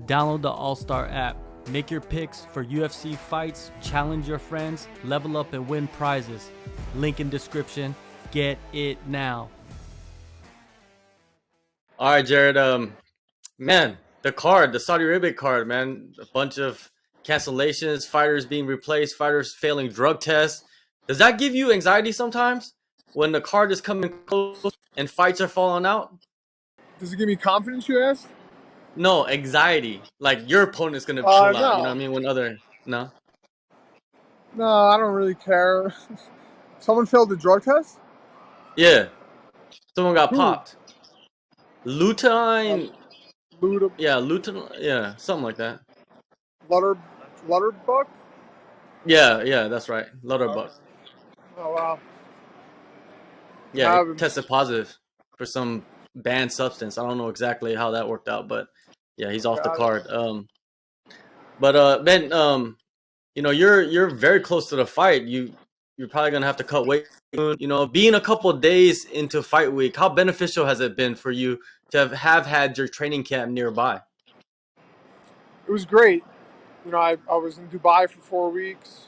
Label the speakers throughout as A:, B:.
A: Download the AllStar app. Make your picks for UFC fights, challenge your friends, level up and win prizes. Link in description. Get it now. All right, Jared. Man, the Saudi Arabia card, man, a bunch of cancellations, fighters being replaced, fighters failing drug tests. Does that give you anxiety sometimes when the card is coming close and fights are falling out?
B: Does it give me confidence, you ask?
A: No, anxiety. Like your opponent's gonna pull out. You know what I
B: No.
A: mean? When other no.
B: No, I don't really care. Someone failed the drug test?
A: Yeah, someone got
B: Who?
A: popped. Lutein.
B: Luda,
A: Yeah, Lutein. Yeah, something like that.
B: Lutter, Lutterbuck?
A: Yeah, that's right.
B: Okay.
A: Lutterbuck.
B: Oh, wow.
A: Yeah, he
B: Haven't.
A: tested positive for some banned substance. I don't know exactly how that worked out, but yeah, he's off the
B: Got it.
A: card. But Ben, you know, you're very close to the fight. You're probably gonna have to cut weight soon. You know, being a couple of days into fight week, how beneficial has it been for you to have had your training camp nearby?
B: It was great. I was in Dubai for 4 weeks,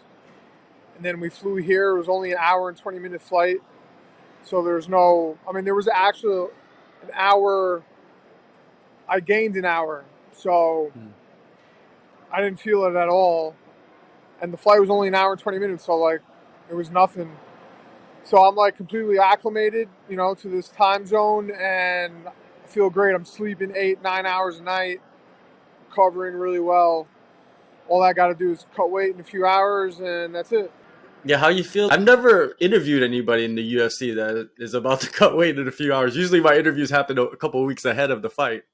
B: and then we flew here. It was only an hour and 20-minute flight. So there was actually an hour. I gained an hour. So
A: Mm.
B: I didn't feel it at all. And the flight was only an hour and 20 minutes. So, it was nothing. So I'm completely acclimated, to this time zone, and I feel great. I'm sleeping 8, 9 hours a night, recovering really well. All I got to do is cut weight in a few hours, and that's it.
A: Yeah, how you feel? I've never interviewed anybody in the UFC that is about to cut weight in a few hours. Usually, my interviews happen a couple of weeks ahead of the fight.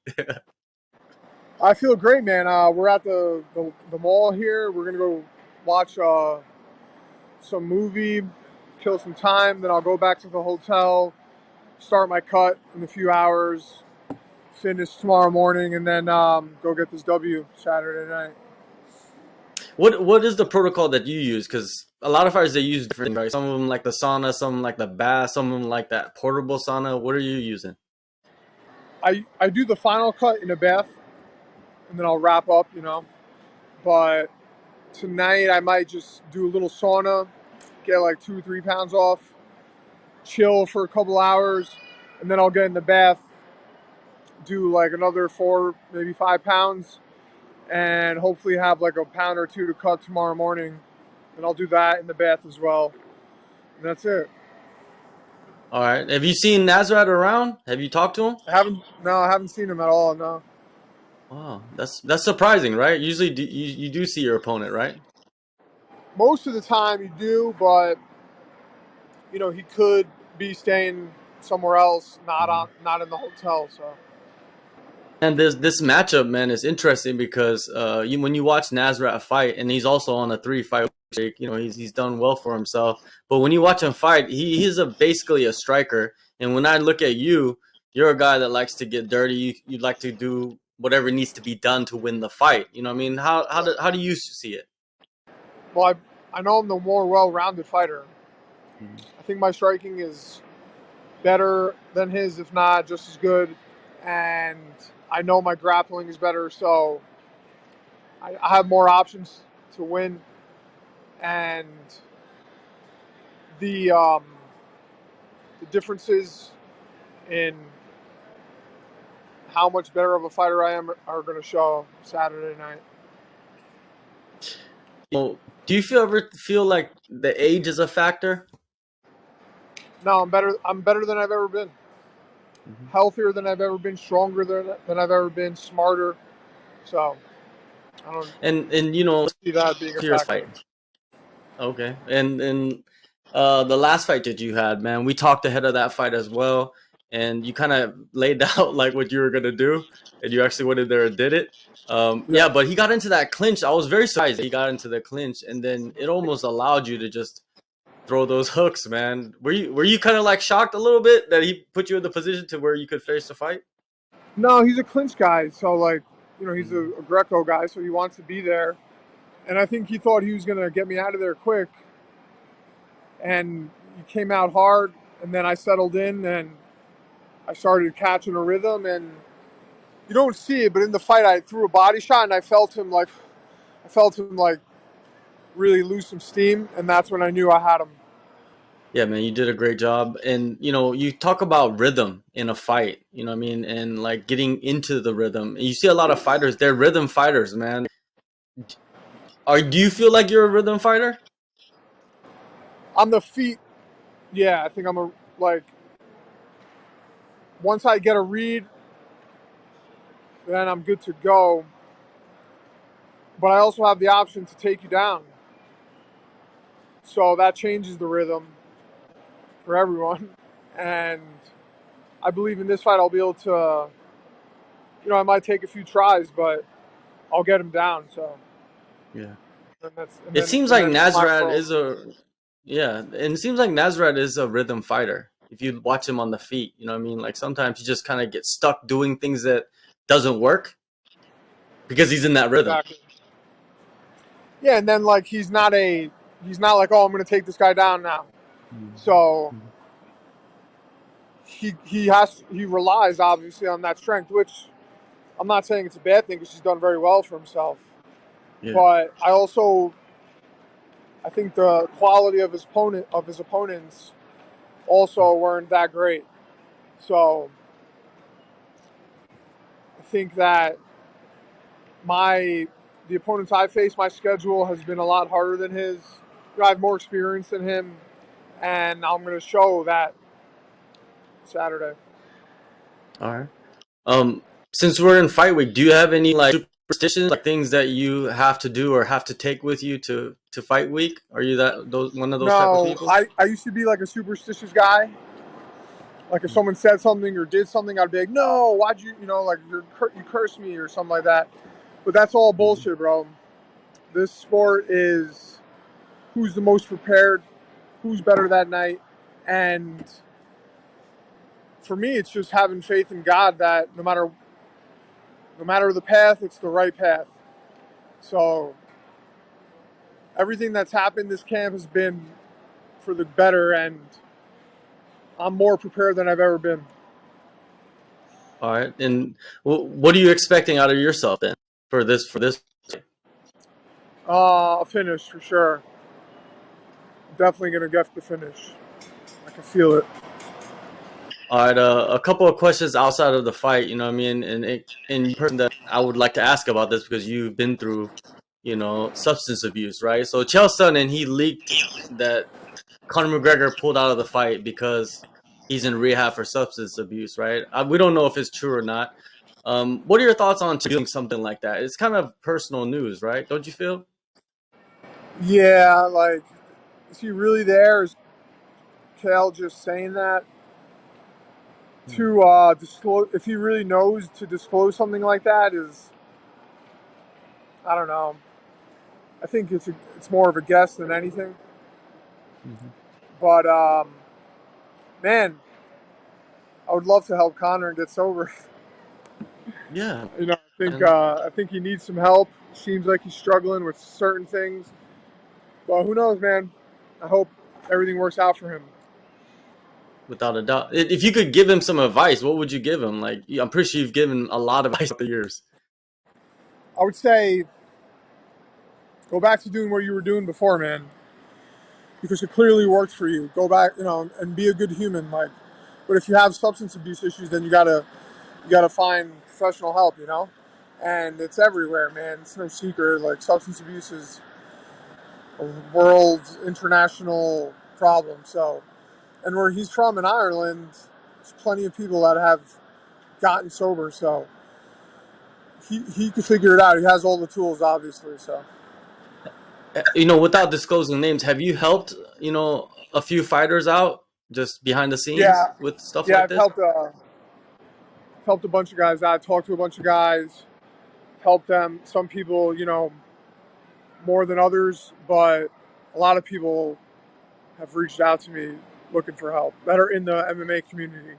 B: I feel great, man. We're at the mall here. We're gonna go watch some movie, kill some time. Then I'll go back to the hotel, start my cut in a few hours, finish tomorrow morning, and then go get this W Saturday night.
A: What is the protocol that you use? Because a lot of fighters they use different things, right? Some of them like the sauna, some of them like the bath, some of them like that portable sauna. What are you using?
B: I do the final cut in a bath, and then I'll wrap up, But tonight I might just do a little sauna, get like 2 or 3 pounds off, chill for a couple hours, and then I'll get in the bath, do like another 4, maybe 5 pounds, and hopefully have like a pound or two to cut tomorrow morning. And I'll do that in the bath as well. And that's it.
A: All right. Have you seen Nasrat around? Have you talked to him?
B: I haven't seen him at all. No.
A: Wow, that's surprising, right? Usually, you do see your opponent, right?
B: Most of the time you do, but he could be staying somewhere else, not in the hotel. So
A: And this matchup, man, is interesting because when you watch Nasrat fight, and he's also on a 3-fight streak, you know, he's done well for himself. But when you watch him fight, he's basically a striker. And when I look at you, you're a guy that likes to get dirty. You like to do whatever needs to be done to win the fight. You know what I mean? How do you see it?
B: well, I know I'm the more well-rounded fighter.
A: Mhm.
B: I think my striking is better than his, if not just as good, and I know my grappling is better. So I have more options to win, and the the differences in how much better of a fighter I am are going to show Saturday night.
A: Well, do you ever feel like the age is a factor?
B: No, I'm better. I'm better than I've ever been.
A: Mhm.
B: Healthier than I've ever been. Stronger than I've ever been. Smarter. So I don't
A: And you know,
B: see that being a
A: fierce
B: factor.
A: fight. Okay. And the last fight that you had, man, we talked ahead of that fight as well, and you kind of laid out like what you were gonna do, and you actually went in there and did it. Yeah,
B: Yes.
A: but he got into that clinch. I was very surprised that he got into the clinch, and then it almost allowed you to just throw those hooks, man. Were you kind of like shocked a little bit that he put you in the position to where you could finish the fight?
B: No, he's a clinch guy. So he's
A: Mhm.
B: a Greco guy, so he wants to be there. And I think he thought he was going to get me out of there quick. And he came out hard, and then I settled in and I started catching a rhythm, and you don't see it, but in the fight, I threw a body shot and I felt him like really lose some steam, and that's when I knew I had him.
A: Yeah, man, you did a great job. And, you talk about rhythm in a fight, you know what I mean? And like getting into the rhythm. And you see a lot of fighters, they're rhythm fighters, man. Do you feel like you're a rhythm fighter?
B: On the feet, yeah, I think I'm a like once I get a read, then I'm good to go. But I also have the option to take you down, so that changes the rhythm for everyone. And I believe in this fight, I'll be able to. I might take a few tries, but I'll get him down. So,
A: Yeah.
B: and that's and
A: It
B: then
A: seems
B: and
A: like
B: then it's my
A: Nasrat
B: world.
A: is a Yeah, and it seems like Nasrat is a rhythm fighter. If you watch him on the feet, you know what I mean? Like sometimes he just kind of gets stuck doing things that doesn't work because he's in that rhythm.
B: Exactly. Yeah, and then like he's not like, oh, I'm gonna take this guy down now. So
A: Mhm.
B: he relies obviously on that strength, which I'm not saying it's a bad thing because he's done very well for himself.
A: Yeah.
B: But I think the quality of his opponents also weren't that great. So I think that my the opponents I face, my schedule has been a lot harder than his. I have more experience than him, and I'm going to show that Saturday.
A: All right. Um, since we're in fight week, do you have any like superstitions, like things that you have to do or have to take with you to fight week? Are you that those one of those type of
B: No,
A: people?
B: I used to be like a superstitious guy. Like if someone said something or did something, I'd be like, "No, why'd like you cursed me or something like that." But that's all
A: Mhm.
B: bullshit, bro. This sport is who's the most prepared, who's better that night, and for me, it's just having faith in God that no matter the path, it's the right path. So everything that's happened this camp has been for the better, and I'm more prepared than I've ever been.
A: All right. And what are you expecting out of yourself then for this?
B: A finish for sure. Definitely gonna get the finish. I can feel it.
A: All right, a couple of questions outside of the fight, you know what I mean, and person that I would like to ask about this because you've been through, substance abuse, right? So Chael Sonnen, he leaked that Conor McGregor pulled out of the fight because he's in rehab for substance abuse, right? We don't know if it's true or not. What are your thoughts on doing something like that? It's kind of personal news, right? Don't you feel?
B: Yeah, like, is he really there? Is Cal just saying that to disclose? If he really knows to disclose something like that, is I don't know. I think it's more of a guess than anything.
A: Mm-hmm.
B: But man, I would love to help Connor and get sober.
A: Yeah, and
B: I think he needs some help. Seems like he's struggling with certain things. But who knows, man? I hope everything works out for him.
A: without a doubt. If you could give him some advice, what would you give him? Like, I'm pretty sure you've given a lot of advice over the years.
B: I would say go back to doing what you were doing before, man, because it clearly worked for you. Go back, and be a good human. Like, but if you have substance abuse issues, then you gotta find professional help. And it's everywhere, man. It's no secret. Like substance abuse is a world international problem. So, and where he's from in Ireland, there's plenty of people that have gotten sober. So he could figure it out. He has all the tools, obviously. So
A: Without disclosing names, have you helped, a few fighters out just behind the scenes
B: yeah,
A: with stuff
B: yeah.
A: like
B: I've
A: this?
B: helped a bunch of guys out. Talked to a bunch of guys. Helped them. Some people, more than others, but a lot of people have reached out to me looking for help that are in the MMA community.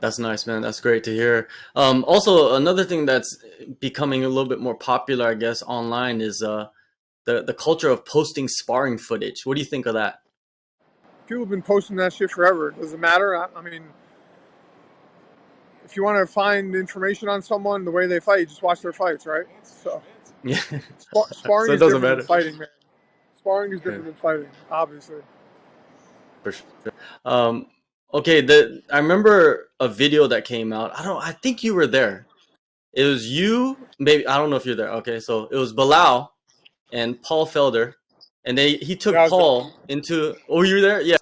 A: That's nice, man. That's great to hear. Also, another thing that's becoming a little bit more popular, I guess, online is the culture of posting sparring footage. What do you think of that?
B: People have been posting that shit forever. Does it matter? I mean, if you want to find information on someone, the way they fight, you just watch their fights, right? So
A: Yeah.
B: sparring
A: So it
B: is
A: doesn't
B: different than
A: matter.
B: fighting, man. Sparring is
A: Okay,
B: different than fighting, obviously.
A: for sure. Um, okay, I remember a video that came out. I think you were there. It was you, maybe I don't know if you're there. Okay, so it was Bilal and Paul Felder, and he
B: Yeah,
A: took
B: I was there.
A: Paul into. Oh, you were there? Yeah.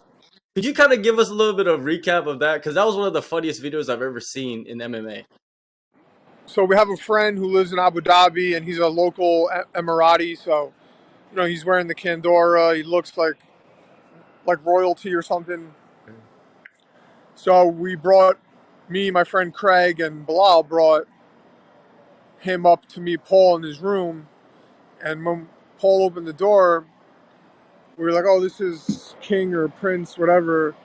A: Could you kind of give us a little bit of recap of that? Because that was one of the funniest videos I've ever seen in MMA.
B: So we have a friend who lives in Abu Dhabi, and he's a local Emirati. So he's wearing the Kandora. He looks like royalty or something. So we brought me, my friend Craig, and Bilal brought him up to meet Paul in his room. And when Paul opened the door, we were like, "Oh, this is King or Prince, whatever."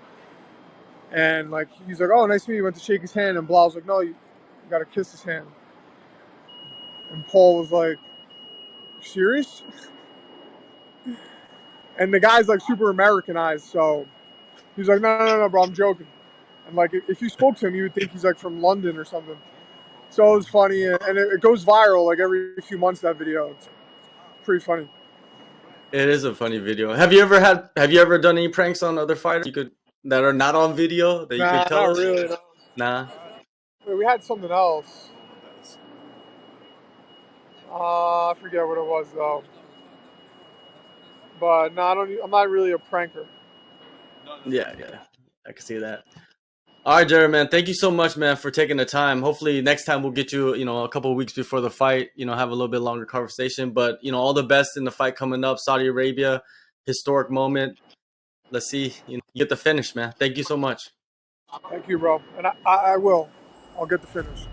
B: And like he's like, "Oh, nice to meet you." Went to shake his hand, and Bilal's like, "No, you got to kiss his hand." And Paul was like, "Serious?" And the guy's like super Americanized, so he's like, "No, no, no, no, bro, I'm joking." And like if you spoke to him, you would think he's like from London or something. So it was funny, and it goes viral like every few months. That video, it's pretty funny.
A: It is a funny video. Have you ever done any pranks on other fighters that are not on video that you could
B: Nah,
A: tell
B: not
A: us?
B: really. No.
A: Nah.
B: We had something else. I forget what it was though. But no, I'm not really a pranker.
A: Yeah, yeah. I can see that. All right, Jared, man. Thank you so much, man, for taking the time. Hopefully, next time we'll get you, a couple of weeks before the fight. Have a little bit longer conversation. But all the best in the fight coming up. Saudi Arabia, historic moment. Let's see, you get the finish, man. Thank you so much.
B: Thank you, bro. And I will. I'll get the finish.